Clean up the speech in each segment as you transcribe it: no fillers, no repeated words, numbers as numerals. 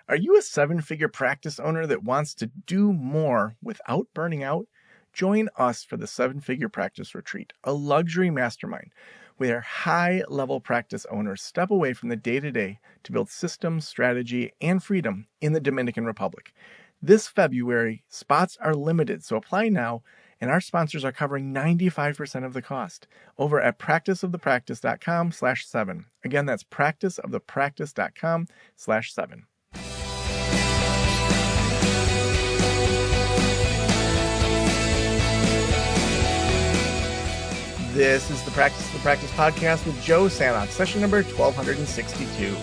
Are you a seven-figure practice owner that wants to do more without burning out? Join us for the Seven-Figure Practice Retreat, a luxury mastermind where high-level practice owners step away from the day-to-day to build systems, strategy, and freedom in the Dominican Republic. This February, spots are limited, so apply now, and our sponsors are covering 95% of the cost over at practiceofthepractice.com/7. Again, that's practiceofthepractice.com/7. This is the Practice of the Practice podcast with Joe Sanok, session number 1262.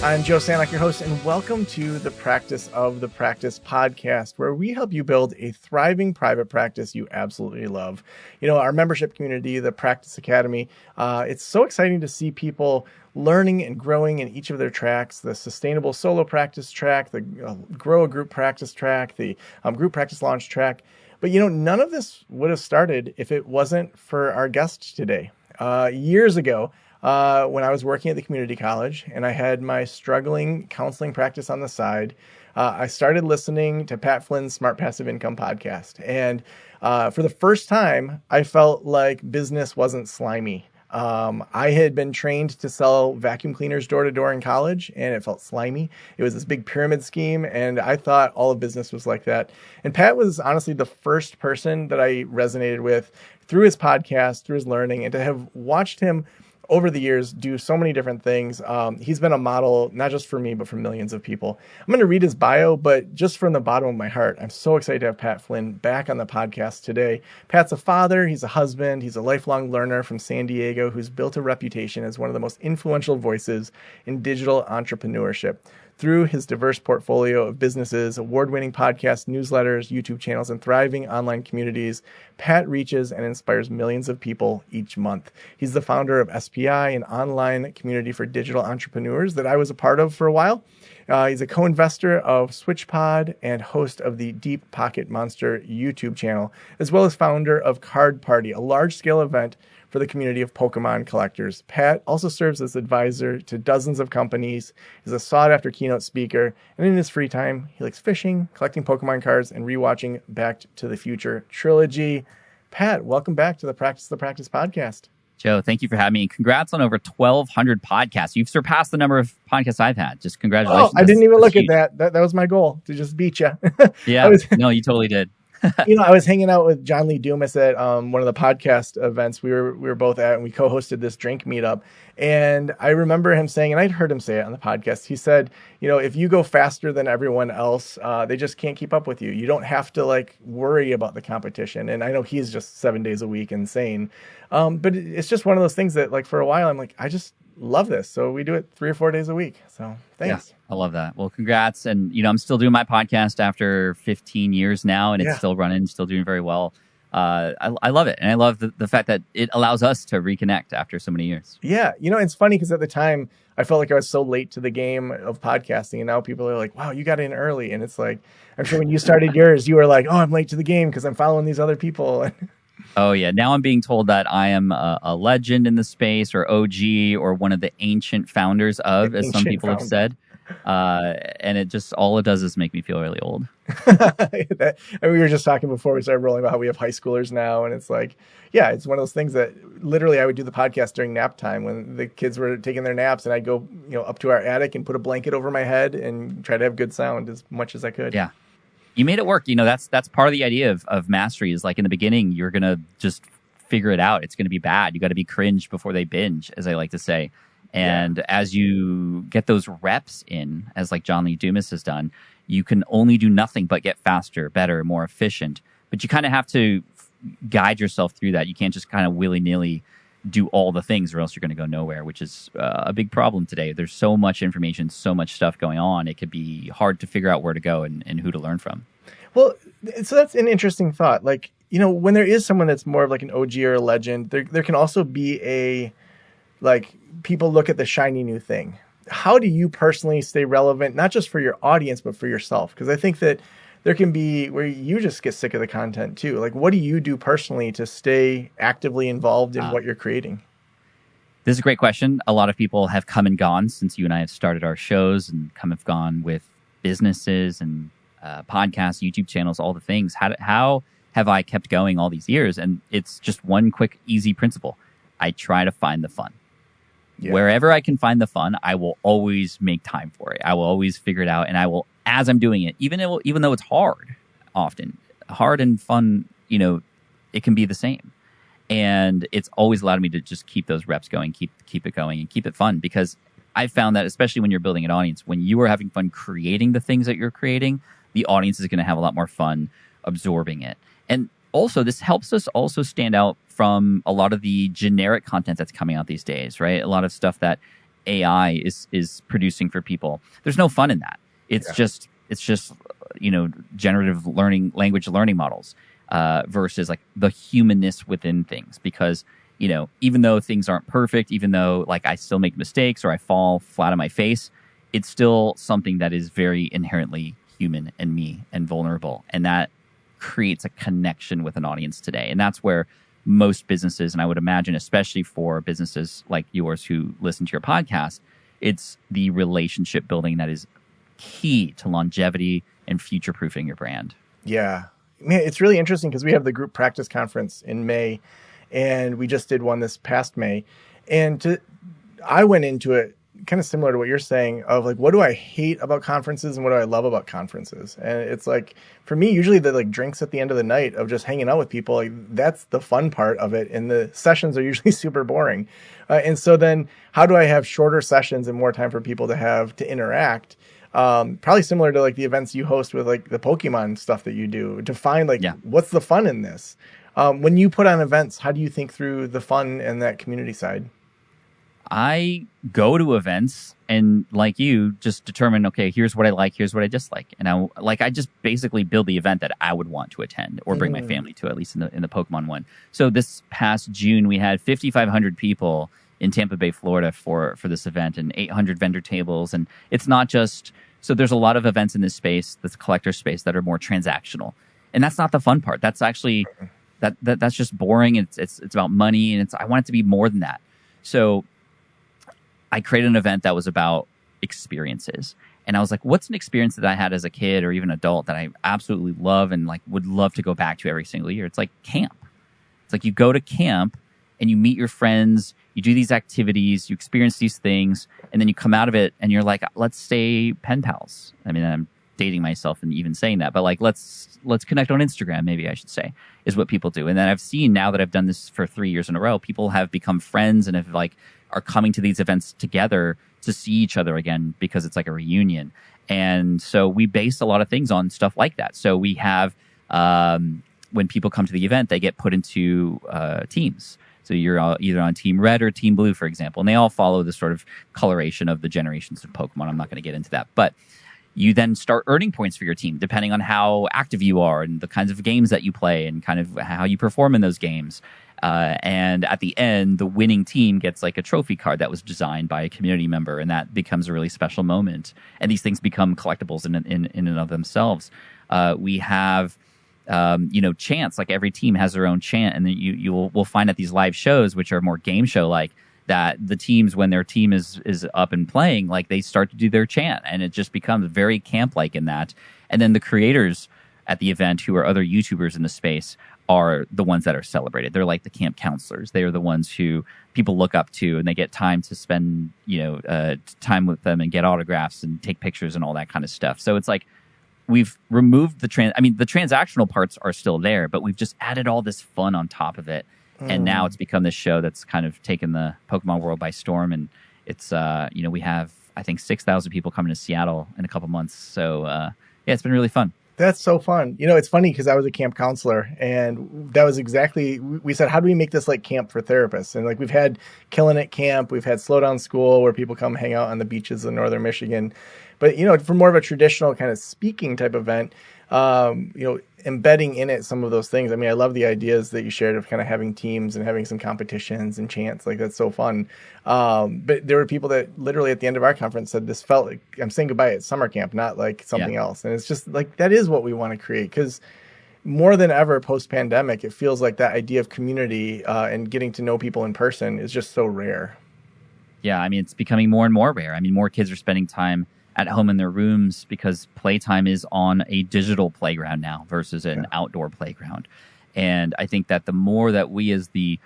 I'm Joe Sanok, your host, and welcome to the Practice of the Practice podcast, where we help you build a thriving private practice you absolutely love. You know, our membership community, the Practice Academy, it's so exciting to see people learning and growing in each of their tracks, the sustainable solo practice track, the grow a group practice track, the group practice launch track. But, you know, none of this would have started if it wasn't for our guest today. Years ago, when I was working at the community college and I had my struggling counseling practice on the side, I started listening to Pat Flynn's Smart Passive Income podcast. And for the first time, I felt like business wasn't slimy. I had been trained to sell vacuum cleaners door to door in college, and it felt slimy. It was this big pyramid scheme, and I thought all of business was like that. And Pat was honestly the first person that I resonated with through his podcast, through his learning, and to have watched him over the years do so many different things. He's been a model, not just for me, but for millions of people. I'm going to read his bio, but just from the bottom of my heart, I'm so excited to have Pat Flynn back on the podcast today. Pat's a father, he's a husband, he's a lifelong learner from San Diego who's built a reputation as one of the most influential voices in digital entrepreneurship. Through his diverse portfolio of businesses, award-winning podcasts, newsletters, YouTube channels, and thriving online communities, Pat reaches and inspires millions of people each month. He's the founder of SPI, an online community for digital entrepreneurs that I was a part of for a while. He's a co-investor of SwitchPod and host of the Deep Pocket Monster YouTube channel, as well as founder of Card Party, a large-scale event for the community of Pokemon collectors. Pat also serves as advisor to dozens of companies, is a sought-after keynote speaker, and in his free time, he likes fishing, collecting Pokemon cards, and rewatching Back to the Future trilogy. Pat, welcome back to the Practice of the Practice podcast. Joe, thank you for having me. Congrats on over 1,200 podcasts. You've surpassed the number of podcasts I've had. Just congratulations. Oh, I didn't even look at that. That was my goal, to just beat you. Yeah, no, you totally did. You know, I was hanging out with John Lee Dumas at one of the podcast events we were both at, and we co-hosted this drink meetup. And I remember him saying, and I'd heard him say it on the podcast, he said, you know, if you go faster than everyone else, they just can't keep up with you. You don't have to worry about the competition. And I know he's just 7 days a week insane. But it's just one of those things that for a while, I'm like, I just love this. So we do it 3 or 4 days a week. So thanks. Yeah, I love that. Well, congrats. And, you know, I'm still doing my podcast after 15 years now, and it's still running, still doing very well. I love it. And I love the fact that it allows us to reconnect after so many years. Yeah. You know, it's funny because at the time I felt like I was so late to the game of podcasting, and now people are like, wow, you got in early. And it's like, I'm sure when you started yours, you were like, oh, I'm late to the game because I'm following these other people. Oh, yeah. Now I'm being told that I am a legend in the space, or OG, or one of the ancient founders of, as some people have said. And it just, all it does is make me feel really old. And we were just talking before we started rolling about how we have high schoolers now. And it's like, yeah, it's one of those things that literally I would do the podcast during nap time when the kids were taking their naps, and I'd go, up to our attic and put a blanket over my head and try to have good sound as much as I could. Yeah. You made it work. You know, that's part of the idea of mastery is in the beginning, you're going to just figure it out. It's going to be bad. You got to be cringe before they binge, as I like to say. And as you get those reps in, as John Lee Dumas has done, you can only do nothing but get faster, better, more efficient. But you kind of have to guide yourself through that. You can't just kind of willy-nilly do all the things, or else you're going to go nowhere, which is a big problem today. There's so much information, so much stuff going on. It could be hard to figure out where to go and who to learn from. Well, so that's an interesting thought. When there is someone that's more of an OG or a legend, there can also be people look at the shiny new thing. How do you personally stay relevant, not just for your audience, but for yourself? Because I think that there can be where you just get sick of the content too. What do you do personally to stay actively involved in what you're creating? This is a great question. A lot of people have come and gone since you and I have started our shows, and come and gone with businesses and podcasts, YouTube channels, all the things. How have I kept going all these years? And it's just one quick, easy principle. I try to find the fun. Yeah. Wherever I can find the fun, I will always make time for it. I will always figure it out, and I will, as I'm doing it, even though it's hard, often hard and fun, it can be the same. And it's always allowed me to just keep those reps going, keep it going, and keep it fun. Because I found that, especially when you're building an audience, when you are having fun creating the things that you're creating, the audience is going to have a lot more fun absorbing it. And also, this helps us also stand out from a lot of the generic content that's coming out these days, right? A lot of stuff that AI is producing for people. There's no fun in that. It's just generative language learning models. Versus like the humanness within things, because even though things aren't perfect, even though like I still make mistakes or I fall flat on my face, it's still something that is very inherently human and me and vulnerable, and that creates a connection with an audience today. And that's where most businesses, and I would imagine especially for businesses like yours who listen to your podcast, it's the relationship building that is key to longevity and future proofing your brand. Yeah. Man, it's really interesting because we have the group practice conference in May, and we just did one this past May. And I went into it kind of similar to what you're saying of like, what do I hate about conferences and what do I love about conferences? And it's like, for me, usually the like drinks at the end of the night of just hanging out with people, like that's the fun part of it. And the sessions are usually super boring. And so then how do I have shorter sessions and more time for people to interact? Probably similar to like the events you host with like the Pokemon stuff that you do, to find like, what's the fun in this? When you put on events, how do you think through the fun and that community side? I go to events and, like you, just determine, okay, here's what I like, here's what I dislike. And I just basically build the event that I would want to attend or bring my family to, at least in the Pokemon one. So this past June, we had 5,500 people in Tampa Bay, Florida for this event, and 800 vendor tables. And it's not just, so there's a lot of events in this space, this collector space, that are more transactional. And that's not the fun part. That's actually, that's just boring. It's about money, and I want it to be more than that. So I created an event that was about experiences. And I was like, what's an experience that I had as a kid or even adult that I absolutely love and like would love to go back to every single year? It's like camp. It's like you go to camp and you meet your friends, you do these activities, you experience these things, and then you come out of it and you're like, let's stay pen pals. I mean, I'm dating myself and even saying that, but like, let's connect on Instagram, maybe I should say, is what people do. And then I've seen, now that I've done this for 3 years in a row, people have become friends and have are coming to these events together to see each other again, because it's like a reunion. And so we base a lot of things on stuff like that. So we have, when people come to the event, they get put into teams. So you're either on Team Red or Team Blue, for example, and they all follow the sort of coloration of the generations of Pokemon. I'm not going to get into that, but you then start earning points for your team, depending on how active you are and the kinds of games that you play and kind of how you perform in those games. And at the end, the winning team gets like a trophy card that was designed by a community member, and that becomes a really special moment. And these things become collectibles in and of themselves. We have, chants. Like every team has their own chant, and then we'll find at these live shows, which are more game show like, that the teams, when their team is up and playing, like they start to do their chant, and it just becomes very camp like in that. And then the creators at the event, who are other YouTubers in the space, are the ones that are celebrated. They're like the camp counselors. They are the ones who people look up to, and they get time to spend, time with them and get autographs and take pictures and all that kind of stuff. So it's like we've removed the transactional parts are still there, but we've just added all this fun on top of it. And now it's become this show that's kind of taken the Pokemon world by storm. And it's, we have, I think, 6,000 people coming to Seattle in a couple months. So, it's been really fun. That's so fun. It's funny because I was a camp counselor, and that was exactly, we said, how do we make this like camp for therapists? And like, we've had Killing It Camp, we've had Slow Down School, where people come hang out on the beaches in northern Michigan. But, for more of a traditional kind of speaking type event, embedding in it some of those things. I mean, I love the ideas that you shared of kind of having teams and having some competitions and chants. Like, that's so fun. But there were people that literally at the end of our conference said, this felt like I'm saying goodbye at summer camp, not like something else. And it's just like, that is what we want to create, because more than ever post-pandemic, it feels like that idea of community and getting to know people in person is just so rare. Yeah, I mean, it's becoming more and more rare. I mean, more kids are spending time at home in their rooms because playtime is on a digital playground now versus an outdoor playground. And I think that the more that we as the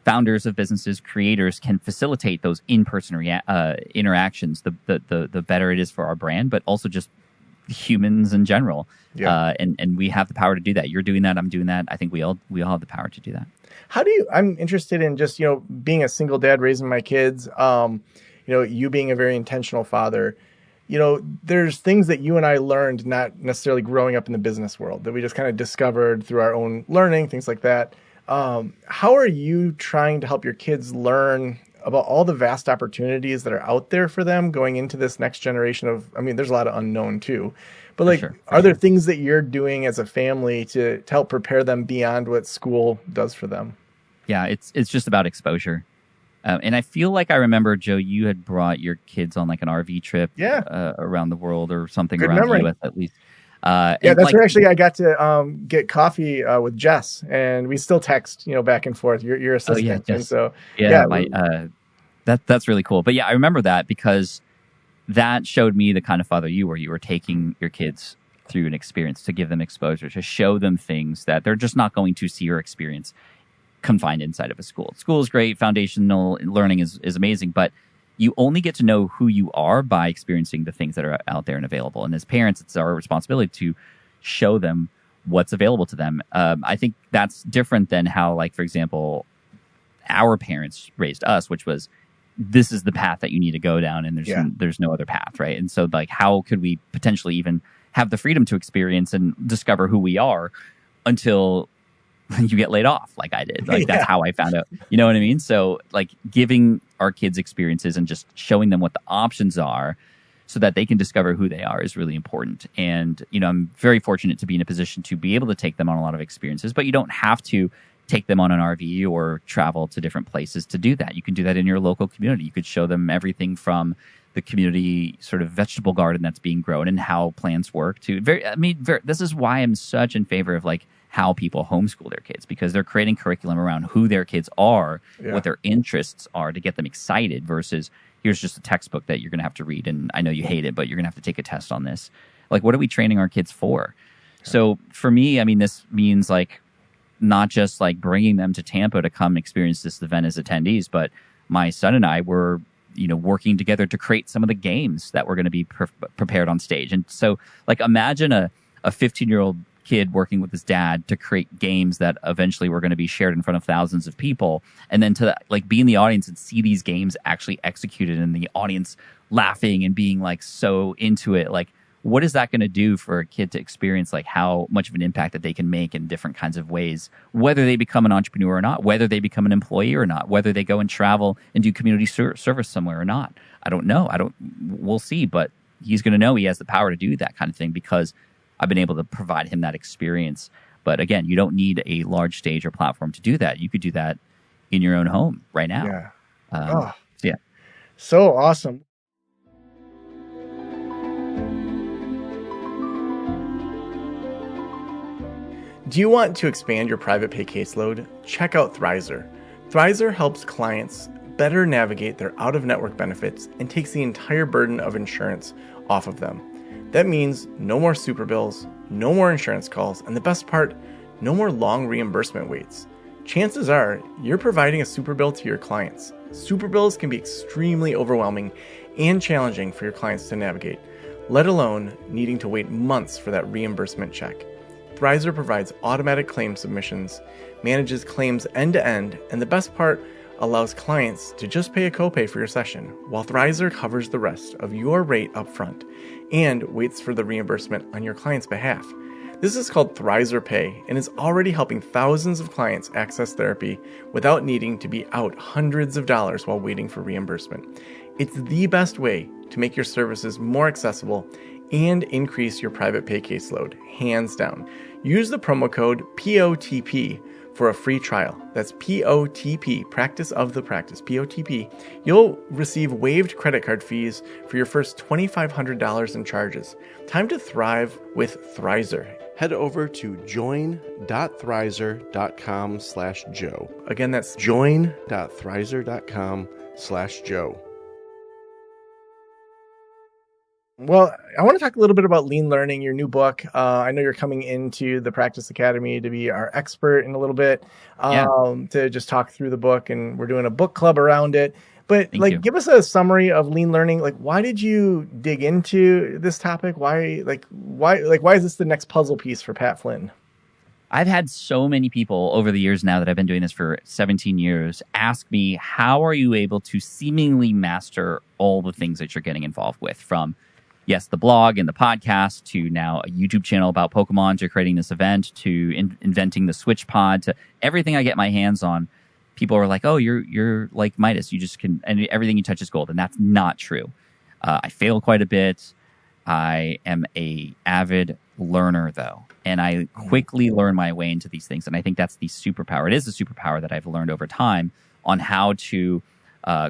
founders of businesses, creators can facilitate those in-person interactions, the better it is for our brand, but also just humans in general. And we have the power to do that. You're doing that. I'm doing that. I think we all have the power to do that. I'm interested in just, being a single dad raising my kids, you being a very intentional father, there's things that you and I learned, not necessarily growing up in the business world, that we just kind of discovered through our own learning, things like that. How are you trying to help your kids learn about all the vast opportunities that are out there for them going into this next generation of, there's a lot of unknown too, but are there things that you're doing as a family to help prepare them beyond what school does for them? Yeah, it's just about exposure. And I feel like I remember, Joe, you had brought your kids on like an RV trip around the world or something. Good around memory. the U.S. at least. That's where actually I got to get coffee with Jess, and we still text, back and forth. Your assistant. Oh, yeah, and so that's really cool. But yeah, I remember that because that showed me the kind of father you were. You were taking your kids through an experience to give them exposure, to show them things that they're just not going to see or experience confined inside of a school. School is great. Foundational learning is amazing, but you only get to know who you are by experiencing the things that are out there and available. And as parents, it's our responsibility to show them what's available to them. I think that's different than how, like, for example, our parents raised us, which was, this is the path that you need to go down, and there's no other path, right? And so, like, how could we potentially even have the freedom to experience and discover who we are until you get laid off, like I did? Like, that's how I found out. You know what I mean? So, like, giving our kids experiences and just showing them what the options are so that they can discover who they are is really important. And, I'm very fortunate to be in a position to be able to take them on a lot of experiences, but you don't have to take them on an RV or travel to different places to do that. You can do that in your local community. You could show them everything from the community sort of vegetable garden that's being grown and how plants work to this is why I'm such in favor of, like, how people homeschool their kids, because they're creating curriculum around who their kids are, what their interests are, to get them excited, versus here's just a textbook that you're going to have to read. And I know you hate it, but you're going to have to take a test on this. Like, what are we training our kids for? So for me, this means, like, not just like bringing them to Tampa to come experience this event as attendees, but my son and I were, working together to create some of the games that were going to be prepared on stage. And so, like, imagine a 15-year-old kid working with his dad to create games that eventually were going to be shared in front of thousands of people, and then to, like, be in the audience and see these games actually executed, and the audience laughing and being, like, so into it. Like, what is that going to do for a kid to experience, like, how much of an impact that they can make in different kinds of ways, whether they become an entrepreneur or not, whether they become an employee or not, whether they go and travel and do community service somewhere or not? I don't know. We'll see, but he's going to know he has the power to do that kind of thing because I've been able to provide him that experience. But again, you don't need a large stage or platform to do that. You could do that in your own home right now. So awesome. Do you want to expand your private pay caseload? Check out Thrizer. Thrizer helps clients better navigate their out-of-network benefits and takes the entire burden of insurance off of them. That means no more super bills, no more insurance calls, and the best part, no more long reimbursement waits. Chances are you're providing a super bill to your clients. Super bills can be extremely overwhelming and challenging for your clients to navigate, let alone needing to wait months for that reimbursement check. Thrizer provides automatic claim submissions, manages claims end-to-end, and the best part, allows clients to just pay a copay for your session, while Thrizer covers the rest of your rate up front and waits for the reimbursement on your client's behalf. This is called Thrizer Pay and is already helping thousands of clients access therapy without needing to be out hundreds of dollars while waiting for reimbursement. It's the best way to make your services more accessible and increase your private pay caseload, hands down. Use the promo code POTP for a free trial. That's POTP, Practice of the Practice, POTP. You'll receive waived credit card fees for your first $2,500 in charges. Time to thrive with Thrizer. Head over to join.thrizer.com/Joe. Again, that's join.thrizer.com/Joe. Well, I want to talk a little bit about Lean Learning, your new book. I know you're coming into the Practice Academy to be our expert in a little bit, Yeah, to just talk through the book, and we're doing a book club around it. But thank like, you. give us a summary of Lean Learning. Like, why did you dig into this topic? Why is this the next puzzle piece for Pat Flynn? I've had so many people over the years now that I've been doing this for 17 years ask me, how are you able to seemingly master all the things that you're getting involved with? From, yes, the blog and the podcast, to now a YouTube channel about Pokemon, to creating this event, to inventing the Switch Pod, to everything I get my hands on. People are like, oh, you're like Midas. You just can, and everything you touch is gold. And that's not true. I fail quite a bit. I am a avid learner, though, and I quickly learn my way into these things. And I think that's the superpower. It is a superpower that I've learned over time on how to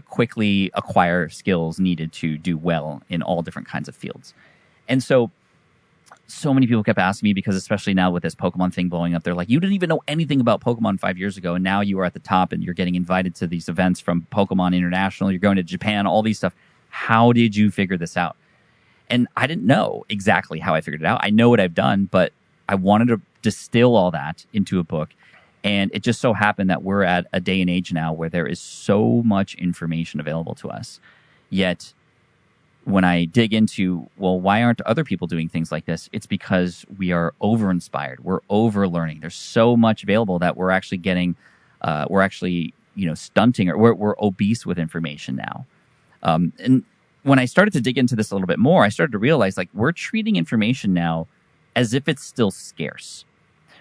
quickly acquire skills needed to do well in all different kinds of fields. And so many people kept asking me, because especially now with this Pokemon thing blowing up, they're like, you didn't even know anything about Pokemon 5 years ago, and now you are at the top and you're getting invited to these events from Pokemon International. You're going to Japan, all these stuff. How did you figure this out? And I didn't know exactly how I figured it out. I know what I've done, but I wanted to distill all that into a book. And it just so happened that we're at a day and age now where there is so much information available to us. Yet, when I dig into, well, why aren't other people doing things like this? It's because we are over-inspired. We're over-learning. There's so much available that we're actually getting, stunting, or we're obese with information now. And when I started to dig into this a little bit more, I started to realize, like, we're treating information now as if it's still scarce.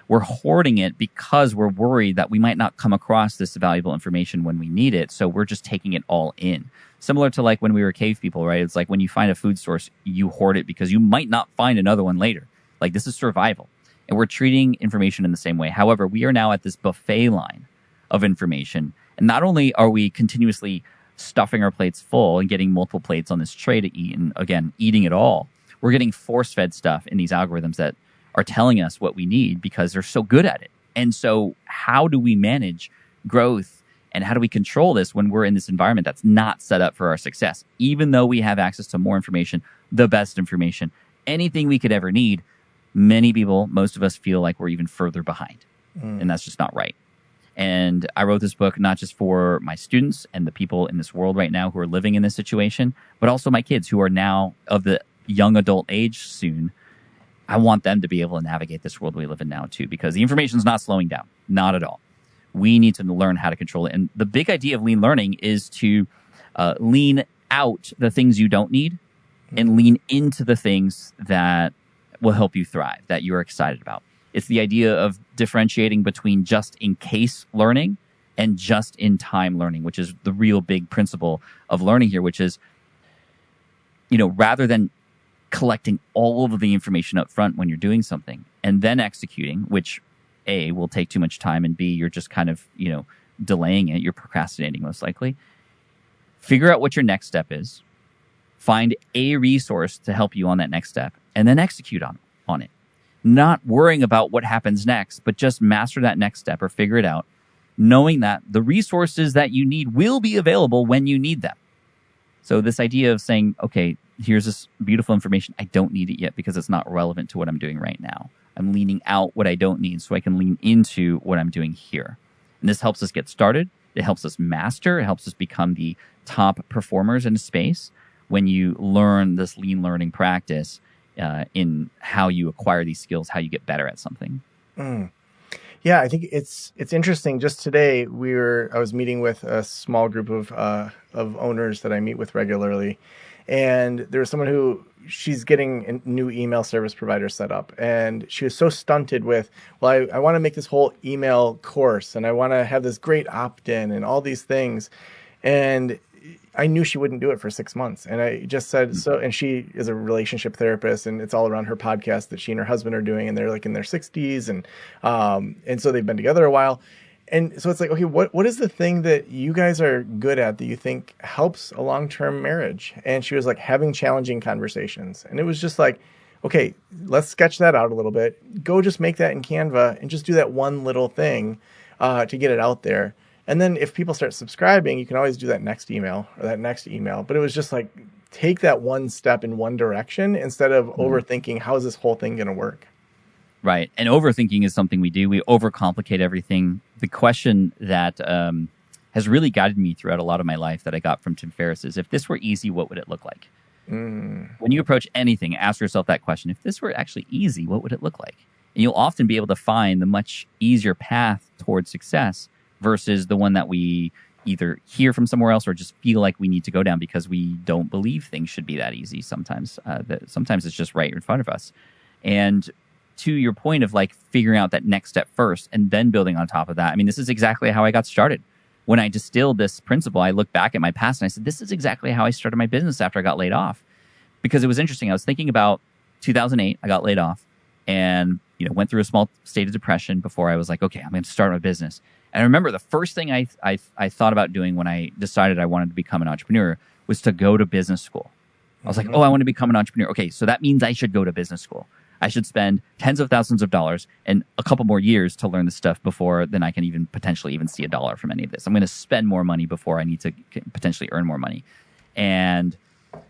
We're hoarding it because we're worried that we might not come across this valuable information when we need it. So we're just taking it all in. Similar to like when we were cave people, right? It's like when you find a food source, you hoard it because you might not find another one later. Like, this is survival. And we're treating information in the same way. However, we are now at this buffet line of information. And not only are we continuously stuffing our plates full and getting multiple plates on this tray to eat, and again, eating it all, we're getting force-fed stuff in these algorithms that are telling us what we need because they're so good at it. And so how do we manage growth, and how do we control this when we're in this environment that's not set up for our success? Even though we have access to more information, the best information, anything we could ever need, many people, most of us, feel like we're even further behind. And that's just not right. And I wrote this book not just for my students and the people in this world right now who are living in this situation, but also my kids who are now of the young adult age soon. I want them to be able to navigate this world we live in now too, because the information is not slowing down, not at all. We need to learn how to control it. And the big idea of lean learning is to lean out the things you don't need and lean into the things that will help you thrive, that you're excited about. It's the idea of differentiating between just in case learning and just in time learning, which is the real big principle of learning here, which is, rather than collecting all of the information up front when you're doing something and then executing, which A, will take too much time, and B, you're just kind of, delaying it. You're procrastinating most likely. Figure out what your next step is. Find a resource to help you on that next step, and then execute on it. Not worrying about what happens next, but just master that next step or figure it out, knowing that the resources that you need will be available when you need them. So this idea of saying, okay, here's this beautiful information. I don't need it yet because it's not relevant to what I'm doing right now. I'm leaning out what I don't need so I can lean into what I'm doing here. And this helps us get started. It helps us master. It helps us become the top performers in a space when you learn this lean learning practice in how you acquire these skills, how you get better at something. Yeah, I think it's interesting. Just today, I was meeting with a small group of owners that I meet with regularly, and there was someone who she's getting a new email service provider set up, and she was so stunted with, well, I want to make this whole email course, and I want to have this great opt-in and all these things, and I knew she wouldn't do it for 6 months. And I just said, so, and she is a relationship therapist, and it's all around her podcast that she and her husband are doing. And they're like in their 60s. And so they've been together a while. And so it's like, okay, what is the thing that you guys are good at that you think helps a long-term marriage? And she was like, having challenging conversations. And it was just like, okay, let's sketch that out a little bit. Go just make that in Canva and just do that one little thing to get it out there. And then if people start subscribing, you can always do that next email or that next email. But it was just like take that one step in one direction instead of overthinking how is this whole thing going to work. Right. And overthinking is something we do. We overcomplicate everything. The question that has really guided me throughout a lot of my life that I got from Tim Ferriss is, if this were easy, what would it look like? When you approach anything, ask yourself that question. If this were actually easy, what would it look like? And you'll often be able to find the much easier path towards success versus the one that we either hear from somewhere else or just feel like we need to go down because we don't believe things should be that easy sometimes. Sometimes it's just right in front of us. And to your point of like figuring out that next step first and then building on top of that, I mean, this is exactly how I got started. When I distilled this principle, I looked back at my past and I said, this is exactly how I started my business after I got laid off. Because it was interesting. I was thinking about 2008, I got laid off and, went through a small state of depression before I was like, okay, I'm going to start my business. And I remember the first thing I thought about doing when I decided I wanted to become an entrepreneur was to go to business school. I was like, oh, I want to become an entrepreneur. Okay, so that means I should go to business school. I should spend tens of thousands of dollars and a couple more years to learn this stuff before then I can even potentially even see a dollar from any of this. I'm going to spend more money before I need to potentially earn more money. And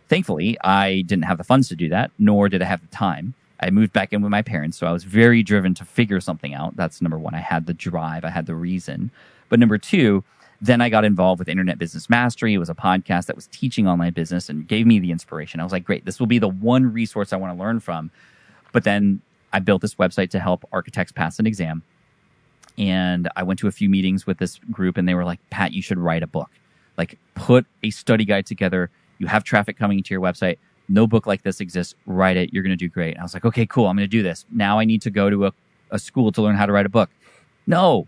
thankfully, I didn't have the funds to do that, nor did I have the time. I moved back in with my parents, so I was very driven to figure something out. That's number one. I had the drive. I had the reason. But number two, then I got involved with Internet Business Mastery. It was a podcast that was teaching online business and gave me the inspiration. I was like, great, this will be the one resource I want to learn from. But then I built this website to help architects pass an exam. And I went to a few meetings with this group and they were like, Pat, you should write a book. Like, put a study guide together. You have traffic coming to your website. No book like this exists. Write it. You're going to do great. And I was like, okay, cool. I'm going to do this. Now I need to go to a school to learn how to write a book. No.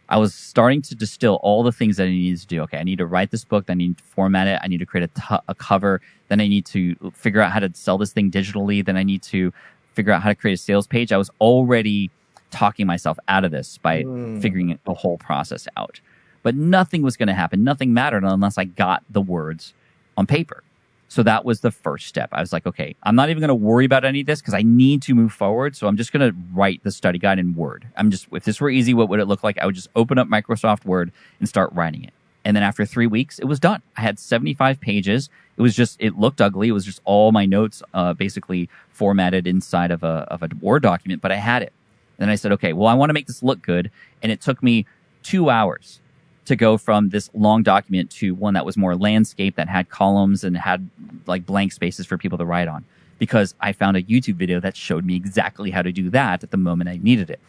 I was starting to distill all the things that I needed to do. Okay, I need to write this book. Then I need to format it. I need to create a cover. Then I need to figure out how to sell this thing digitally. Then I need to figure out how to create a sales page. I was already talking myself out of this by figuring the whole process out. But nothing was going to happen. Nothing mattered unless I got the words on paper. So that was the first step. I was like, okay, I'm not even going to worry about any of this because I need to move forward. So I'm just going to write the study guide in Word. If this were easy, what would it look like? I would just open up Microsoft Word and start writing it. And then after 3 weeks, it was done. I had 75 pages. It looked ugly. It was just all my notes basically formatted inside of a Word document, but I had it. And then I said, okay, well, I want to make this look good. And it took me 2 hours to go from this long document to one that was more landscape, that had columns and had like blank spaces for people to write on, because I found a YouTube video that showed me exactly how to do that at the moment I needed it.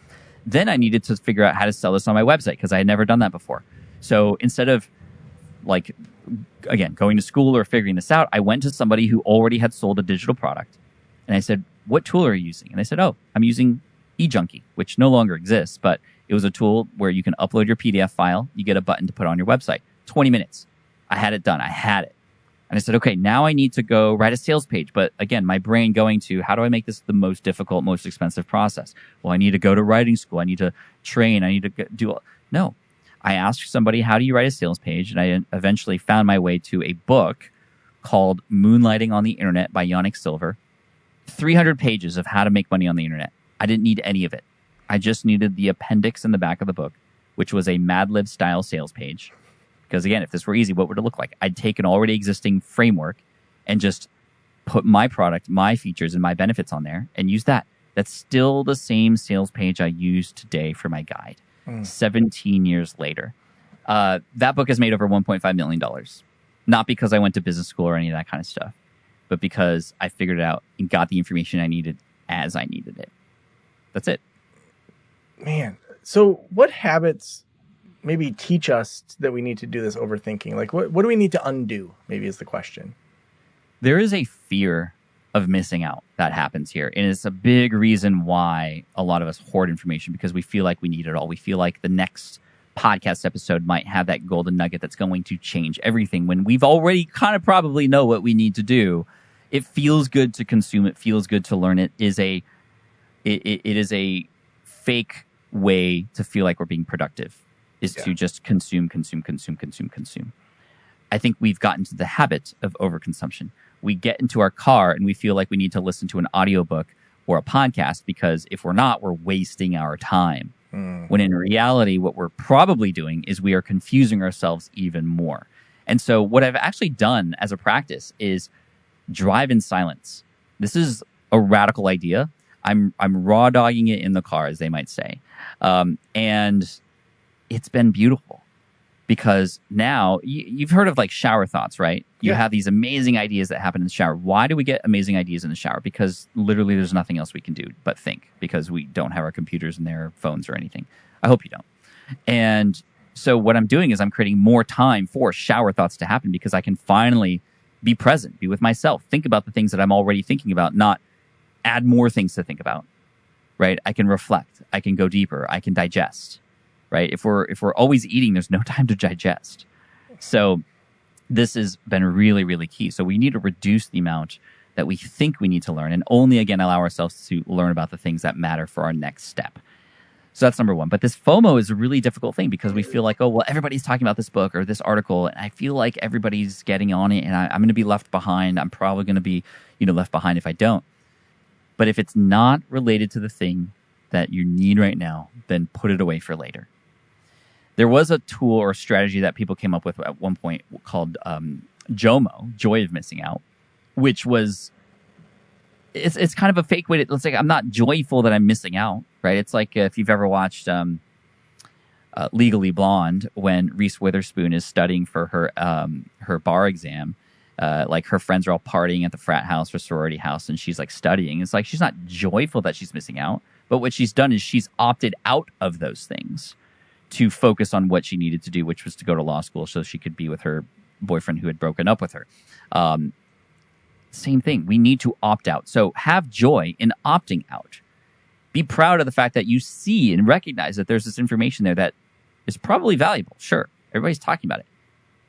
Then I needed to figure out how to sell this on my website because I had never done that before. So instead of like, again, going to school or figuring this out, I went to somebody who already had sold a digital product. And I said, what tool are you using? And they said, oh, I'm using eJunkie, which no longer exists, but it was a tool where you can upload your PDF file. You get a button to put on your website. 20 minutes. I had it done. I had it. And I said, okay, now I need to go write a sales page. But again, my brain going to, how do I make this the most difficult, most expensive process? Well, I need to go to writing school. I need to train. I need to do... No. I asked somebody, how do you write a sales page? And I eventually found my way to a book called Moonlighting on the Internet by Yannick Silver. 300 pages of how to make money on the internet. I didn't need any of it. I just needed the appendix in the back of the book, which was a Mad Lib style sales page. Because again, if this were easy, what would it look like? I'd take an already existing framework and just put my product, my features, and my benefits on there and use that. That's still the same sales page I use today for my guide. 17 years later. That book has made over $1.5 million. Not because I went to business school or any of that kind of stuff, but because I figured it out and got the information I needed as I needed it. That's it. Man, so what habits maybe teach us that we need to do this overthinking? Like, what do we need to undo, maybe is the question. There is a fear of missing out that happens here. And it's a big reason why a lot of us hoard information, because we feel like we need it all. We feel like the next podcast episode might have that golden nugget that's going to change everything when we've already kind of probably know what we need to do. It feels good to consume. It feels good to learn. It is a fake way to feel like we're being productive, is to just consume. I think we've gotten to the habit of overconsumption. We get into our car and we feel like we need to listen to an audiobook or a podcast, because if we're not, we're wasting our time. When in reality, what we're probably doing is we are confusing ourselves even more. And so what I've actually done as a practice is drive in silence. This is a radical idea. I'm raw dogging it in the car, as they might say. And it's been beautiful because now you've heard of like shower thoughts, right? You have these amazing ideas that happen in the shower. Why do we get amazing ideas in the shower? Because literally there's nothing else we can do but think, because we don't have our computers and their phones or anything. I hope you don't. And so what I'm doing is I'm creating more time for shower thoughts to happen, because I can finally be present, be with myself, think about the things that I'm already thinking about, not add more things to think about, right? I can reflect, I can go deeper, I can digest, right? If we're always eating, there's no time to digest. So this has been really, really key. So we need to reduce the amount that we think we need to learn, and only, again, allow ourselves to learn about the things that matter for our next step. So that's number one. But this FOMO is a really difficult thing, because we feel like, oh, well, everybody's talking about this book or this article, and I feel like everybody's getting on it, and I'm going to be left behind. I'm probably going to be, left behind if I don't. But if it's not related to the thing that you need right now, then put it away for later. There was a tool or strategy that people came up with at one point called JOMO, Joy of Missing Out, which was, it's kind of a fake way to, let's say, I'm not joyful that I'm missing out, right? It's like if you've ever watched Legally Blonde, when Reese Witherspoon is studying for her bar exam, like her friends are all partying at the frat house or sorority house, and she's like studying. It's like she's not joyful that she's missing out, but what she's done is she's opted out of those things to focus on what she needed to do, which was to go to law school so she could be with her boyfriend who had broken up with her. Same thing. We need to opt out. So have joy in opting out. Be proud of the fact that you see and recognize that there's this information there that is probably valuable. Sure, everybody's talking about it.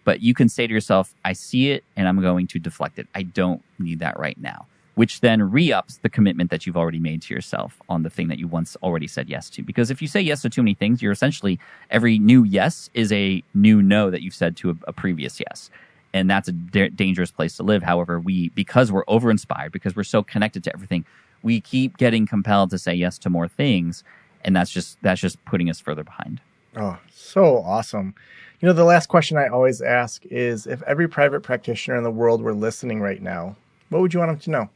But you can say to yourself, I see it and I'm going to deflect it. I don't need that right now. Which then re-ups the commitment that you've already made to yourself on the thing that you once already said yes to. Because if you say yes to too many things, you're essentially, every new yes is a new no that you've said to a previous yes. And that's a dangerous place to live. However, because we're over-inspired, because we're so connected to everything, we keep getting compelled to say yes to more things. And that's just putting us further behind. Oh, so awesome. The last question I always ask is, if every private practitioner in the world were listening right now, what would you want them to know?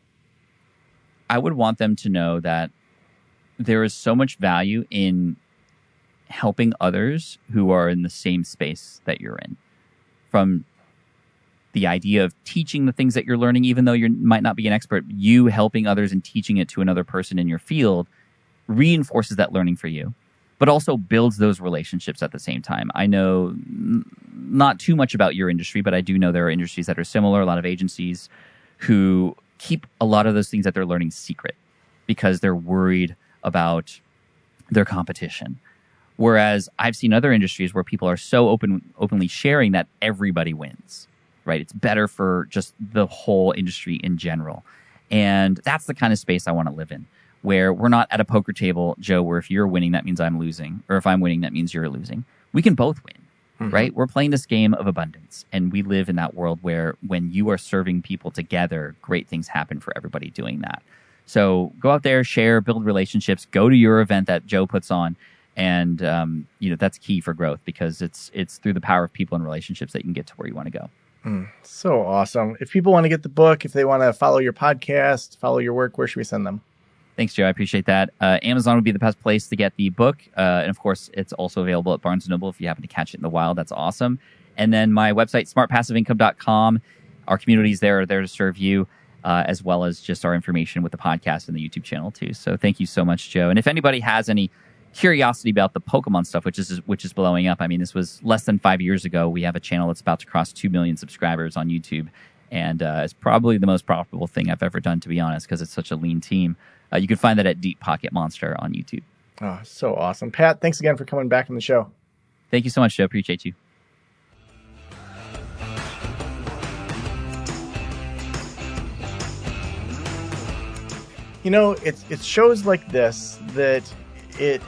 I would want them to know that there is so much value in helping others who are in the same space that you're in. From the idea of teaching the things that you're learning, even though you might not be an expert, you helping others and teaching it to another person in your field reinforces that learning for you, but also builds those relationships at the same time. I know not too much about your industry, but I do know there are industries that are similar, a lot of agencies who keep a lot of those things that they're learning secret because they're worried about their competition. Whereas I've seen other industries where people are so openly sharing that everybody wins, right? It's better for just the whole industry in general. And that's the kind of space I want to live in, where we're not at a poker table, Joe, where if you're winning, that means I'm losing. Or if I'm winning, that means you're losing. We can both win, right? We're playing this game of abundance. And we live in that world where when you are serving people together, great things happen for everybody doing that. So go out there, share, build relationships, go to your event that Joe puts on. And, that's key for growth, because it's through the power of people and relationships that you can get to where you want to go. So awesome. If people want to get the book, if they want to follow your podcast, follow your work, where should we send them? Thanks, Joe. I appreciate that. Amazon would be the best place to get the book. And of course, it's also available at Barnes & Noble if you happen to catch it in the wild. That's awesome. And then my website, smartpassiveincome.com. Our communities there are there to serve you, as well as just our information with the podcast and the YouTube channel too. So thank you so much, Joe. And if anybody has any curiosity about the Pokemon stuff, which is blowing up. I mean, this was less than 5 years ago. We have a channel that's about to cross 2 million subscribers on YouTube. And it's probably the most profitable thing I've ever done, to be honest, because it's such a lean team. You can find that at Deep Pocket Monster on YouTube. Oh, so awesome. Pat, thanks again for coming back on the show. Thank you so much, Joe. Appreciate you. It's shows like this that it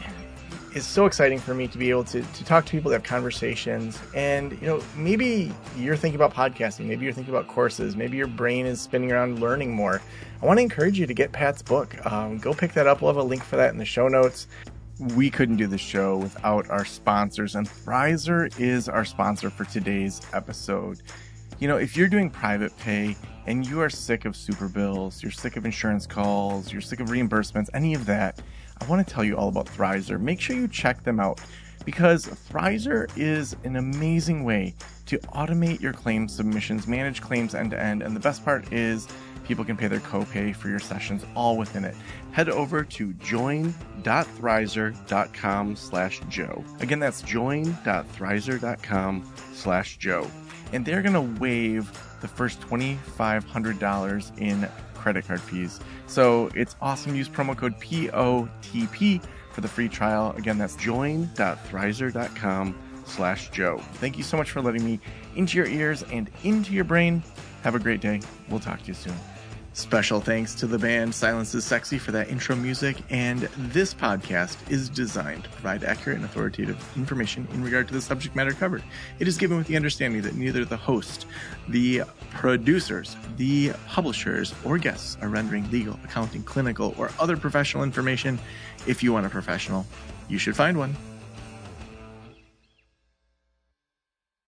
is so exciting for me to be able to talk to people, to have conversations. And, maybe you're thinking about podcasting. Maybe you're thinking about courses. Maybe your brain is spinning around learning more. I want to encourage you to get Pat's book. Go pick that up. We'll have a link for that in the show notes. We couldn't do the show without our sponsors, and Thrizer is our sponsor for today's episode. You know, if you're doing private pay and you are sick of super bills, you're sick of insurance calls, you're sick of reimbursements, any of that, I want to tell you all about Thrizer. Make sure you check them out because Thrizer is an amazing way to automate your claim submissions, manage claims end to end, and the best part is people can pay their copay for your sessions all within it. Head over to join.thrizer.com/Joe. Again, that's join.thrizer.com/Joe. And they're going to waive the first $2,500 in credit card fees. So it's awesome. Use promo code POTP for the free trial. Again, that's join.thrizer.com/Joe. Thank you so much for letting me into your ears and into your brain. Have a great day. We'll talk to you soon. Special thanks to the band Silence is Sexy for that intro music, and this podcast is designed to provide accurate and authoritative information in regard to the subject matter covered. It is given with the understanding that neither the host, the producers, the publishers, or guests are rendering legal, accounting, clinical, or other professional information. If you want a professional, you should find one.